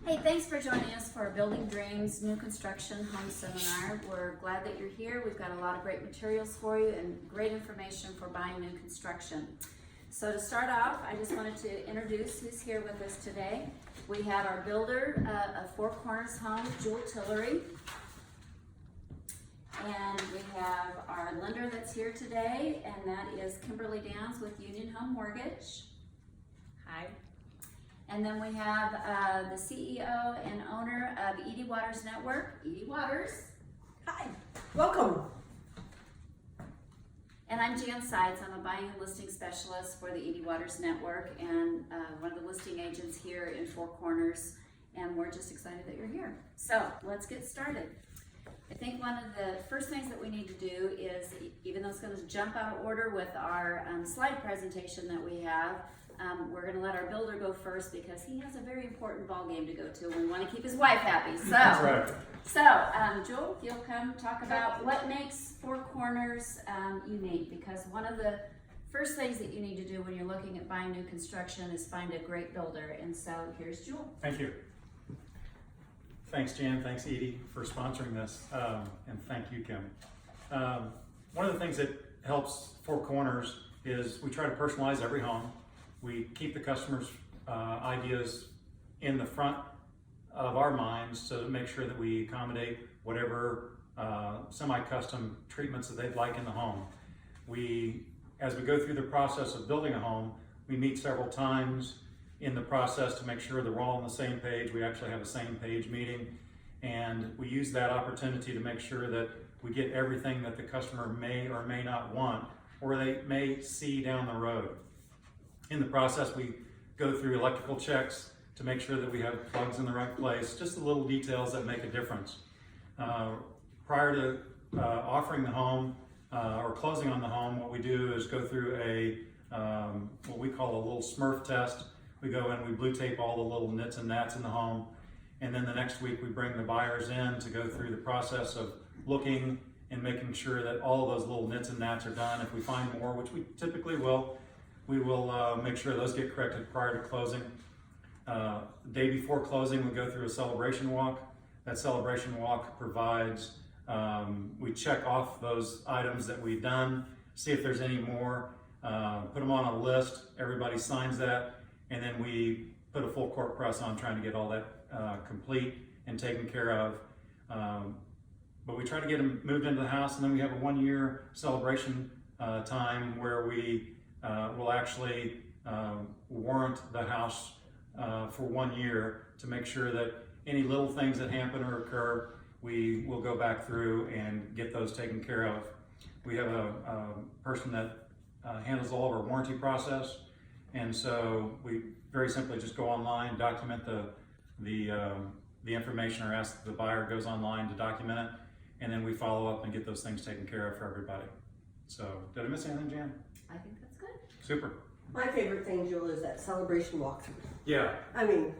Hey, thanks for joining us for our Building Dreams New Construction Home Seminar. We're glad that you're here. We've got a lot of great materials for you and great information for buying new construction. So to start off, I just wanted to introduce who's here with us today. We have our builder of Four Corners Home, Jewel Tillery. And we have our lender that's here today, and that is Kimberly Downs with Union Home Mortgage. Hi. And then we have the CEO and owner of Edie Waters Network, Edie Waters. Hi, welcome. And I'm Jan Sides. I'm a buying and listing specialist for the Edie Waters Network and one of the listing agents here in Four Corners. And we're just excited that you're here. So let's get started. I think one of the first things that we need to do is, even though it's going to jump out of order with our slide presentation that we have, we're going to let our builder go first because he has a very important ball game to go to and we want to keep his wife happy. So, That's right. So Joel, if you'll come talk about what makes Four Corners unique, because one of the first things that you need to do when you're looking at buying new construction is find a great builder. And so here's Joel. Thank you. Thanks, Jan. Thanks, Edie, for sponsoring this. And thank you, Kim. One of the things that helps Four Corners is we try to personalize every home. We keep the customer's ideas in the front of our minds to make sure that we accommodate whatever semi-custom treatments that they'd like in the home. As we go through the process of building a home, we meet several times in the process to make sure that we're all on the same page. We actually have a same page meeting, and we use that opportunity to make sure that we get everything that the customer may or may not want, or they may see down the road. In the process, we go through electrical checks to make sure that we have plugs in the right place, just the little details that make a difference. Prior to offering the home or closing on the home, what we do is go through what we call a little Smurf test. We go in, we blue tape all the little nits and gnats in the home, and then the next week we bring the buyers in to go through the process of looking and making sure that all of those little nits and gnats are done. If we find more, which we typically will, we will make sure those get corrected prior to closing. The day before closing, we go through a celebration walk. That celebration walk provides, we check off those items that we've done, see if there's any more, put them on a list, everybody signs that, and then we put a full court press on trying to get all that complete and taken care of. But we try to get them moved into the house, and then we have a 1-year celebration time where we will actually warrant the house for 1 year to make sure that any little things that happen or occur, we will go back through and get those taken care of. We have a person that handles all of our warranty process, and so we very simply just go online, document the information, or ask the buyer goes online to document it, and then we follow up and get those things taken care of for everybody. So, did I miss anything, Jan? I think that's good. Super. My favorite thing, Jewel, is that celebration walkthrough. Yeah. I mean,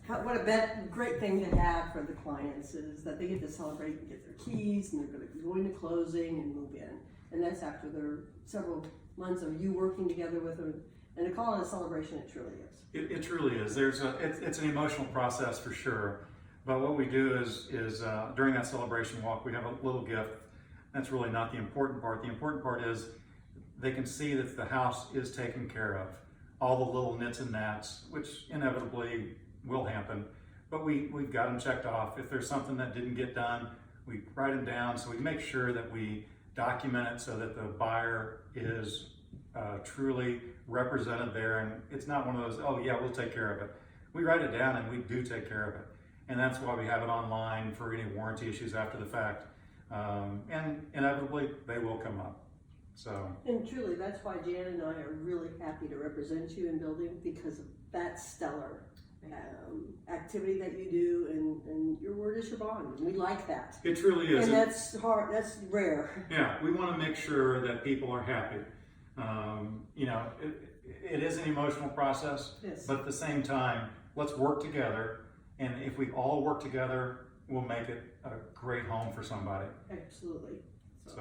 what a great thing to have for the clients is that they get to celebrate and get their keys, and they're going to go into closing and move in. And that's after their several months of you working together with them. And to call it a celebration, it truly is. It truly is. It's an emotional process for sure. But what we do is during that celebration walk, we have a little gift. That's really not the important part. The important part is they can see that the house is taken care of. All the little nits and gnats, which inevitably will happen, but we've got them checked off. If there's something that didn't get done, we write them down, so we make sure that we document it so that the buyer is truly represented there, and it's not one of those, oh yeah, we'll take care of it. We write it down and we do take care of it. And that's why we have it online for any warranty issues after the fact. And inevitably, they will come up. So. And truly, that's why Jan and I are really happy to represent you in building, because of that stellar activity that you do, and your word is your bond. And we like that. It truly is. And that's hard, that's rare. Yeah, we want to make sure that people are happy. You know, it is an emotional process, Yes. but at the same time, let's work together. And if we all work together, we'll make it a great home for somebody. Absolutely. So,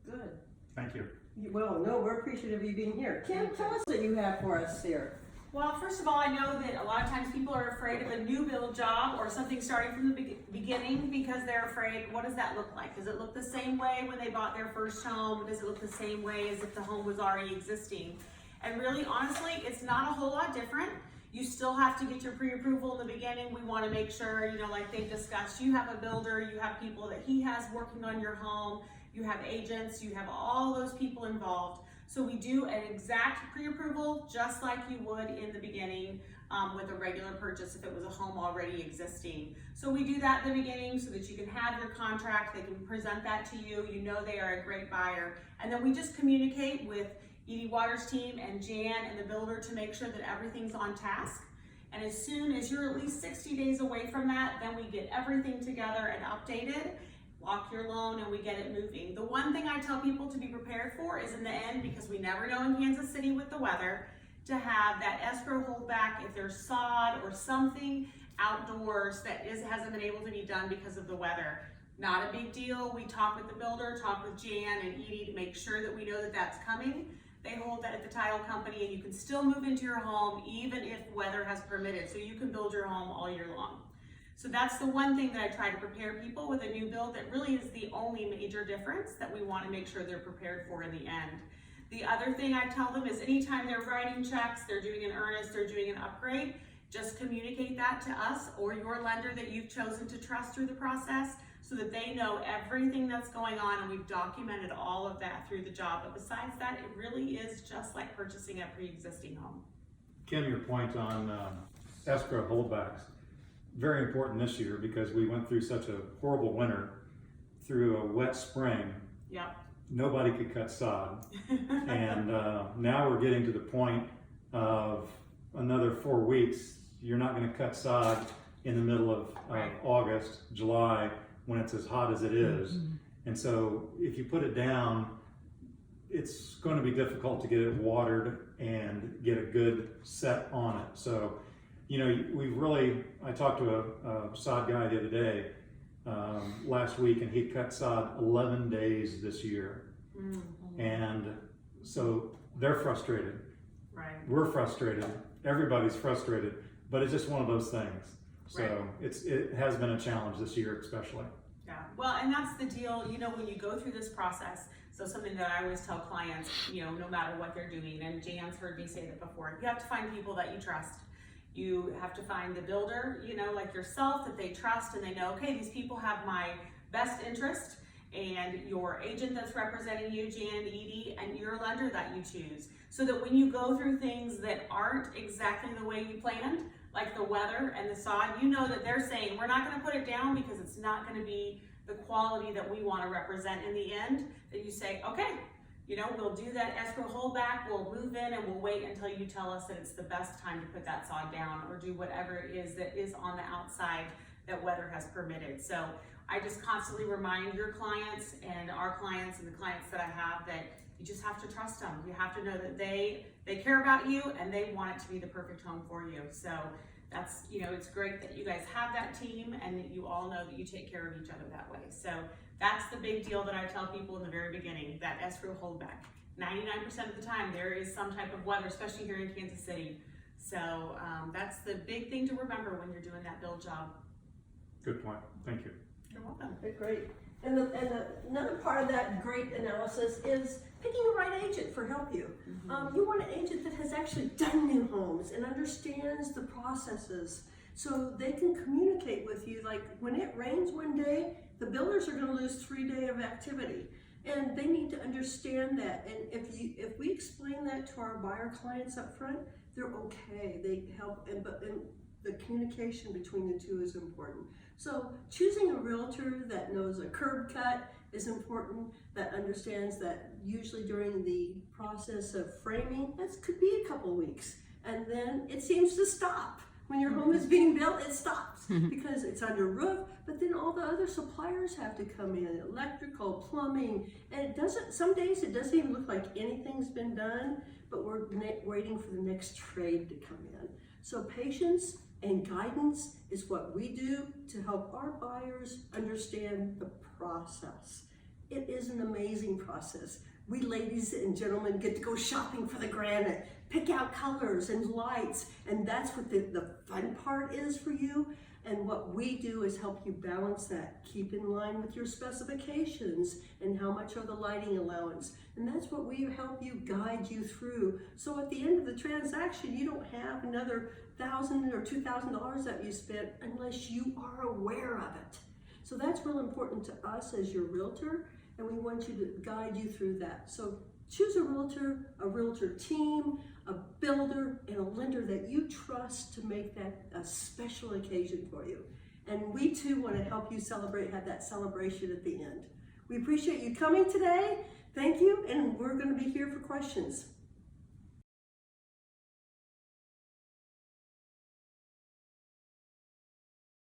Good. thank you. Well, no, we're appreciative of you being here. Kim, tell us what you have for us here. Well, first of all, I know that a lot of times people are afraid of a new build job or something starting from the beginning because they're afraid, what does that look like? Does it look the same way when they bought their first home? Does it look the same way as if the home was already existing? And really, honestly, it's not a whole lot different. You still have to get your pre-approval in the beginning. We want to make sure, like they've discussed, you have a builder, you have people that he has working on your home, you have agents, you have all those people involved. So we do an exact pre-approval just like you would in the beginning with a regular purchase if it was a home already existing. So we do that in the beginning so that you can have your contract, they can present that to you, you know they are a great buyer. And then we just communicate with Edie Waters' team and Jan and the builder to make sure that everything's on task. And as soon as you're at least 60 days away from that, then we get everything together and updated, lock your loan, and we get it moving. The one thing I tell people to be prepared for is in the end, because we never know in Kansas City with the weather, to have that escrow holdback if there's sod or something outdoors that hasn't been able to be done because of the weather. Not a big deal. We talk with the builder, talk with Jan and Edie to make sure that we know that that's coming. They hold that at the title company and you can still move into your home even if weather has permitted, so you can build your home all year long. So that's the one thing that I try to prepare people with a new build that really is the only major difference that we want to make sure they're prepared for in the end. The other thing I tell them is anytime they're writing checks, they're doing an earnest, they're doing an upgrade, just communicate that to us or your lender that you've chosen to trust through the process so that they know everything that's going on and we've documented all of that through the job. But besides that, it really is just like purchasing a pre-existing home. Kim, your point on escrow holdbacks, very important this year because we went through such a horrible winter, through a wet spring. Yep. Nobody could cut sod. And now we're getting to the point of another 4 weeks. You're not going to cut sod in the middle of Right. August, July, when it's as hot as it is. And so if you put it down, it's going to be difficult to get it watered and get a good set on it. So, I talked to a sod guy the other day, last week, and he cut sod 11 days this year. And so they're frustrated. Right. We're frustrated. Everybody's frustrated, but it's just one of those things. So Right. it has been a challenge this year, especially. Yeah, well, and that's the deal, when you go through this process, so something that I always tell clients, no matter what they're doing, and Jan's heard me say that before, you have to find people that you trust. You have to find the builder, like yourself, that they trust and they know, okay, these people have my best interest, and your agent that's representing you, Jan and Edie, and your lender that you choose. So that when you go through things that aren't exactly the way you planned, like the weather and the sod, you know that they're saying, we're not gonna put it down because it's not gonna be the quality that we wanna represent in the end, that you say, okay, we'll do that escrow holdback, we'll move in and we'll wait until you tell us that it's the best time to put that sod down or do whatever it is that is on the outside that weather has permitted. So I just constantly remind your clients and our clients and the clients that I have that you just have to trust them. You have to know that they care about you and they want it to be the perfect home for you. So that's, it's great that you guys have that team and that you all know that you take care of each other that way. So that's the big deal that I tell people in the very beginning, that escrow holdback. 99% of the time there is some type of weather, especially here in Kansas City. So that's the big thing to remember when you're doing that build job. Good point. Thank you. You're welcome. Okay, great. And another part of that great analysis is picking the right agent for help you. You want an agent that has actually done new homes and understands the processes so they can communicate with you. Like when it rains one day, the builders are going to lose 3 days of activity. And they need to understand that. And if we explain that to our buyer clients up front, they're okay. They help, but the communication between the two is important. So choosing a realtor that knows a curb cut is important, that understands that usually during the process of framing, that could be a couple weeks. And then it seems to stop. When your home is being built, it stops because it's on your roof, but then all the other suppliers have to come in, electrical, plumbing, and some days it doesn't even look like anything's been done, but we're waiting for the next trade to come in. So patience and guidance is what we do to help our buyers understand the process. It is an amazing process. we ladies and gentlemen get to go shopping for the granite, pick out colors and lights, and that's what the fun part is for you. And what we do is help you balance that, keep in line with your specifications and how much are the lighting allowance. And that's what we help you, guide you through. So at the end of the transaction, you don't have another $1,000 or $2,000 that you spent unless you are aware of it. So that's real important to us as your realtor, and we want you to guide you through that. So choose a realtor team, a builder, and a lender that you trust to make that a special occasion for you. And we too want to help you celebrate, have that celebration at the end. We appreciate you coming today. Thank you, and we're going to be here for questions.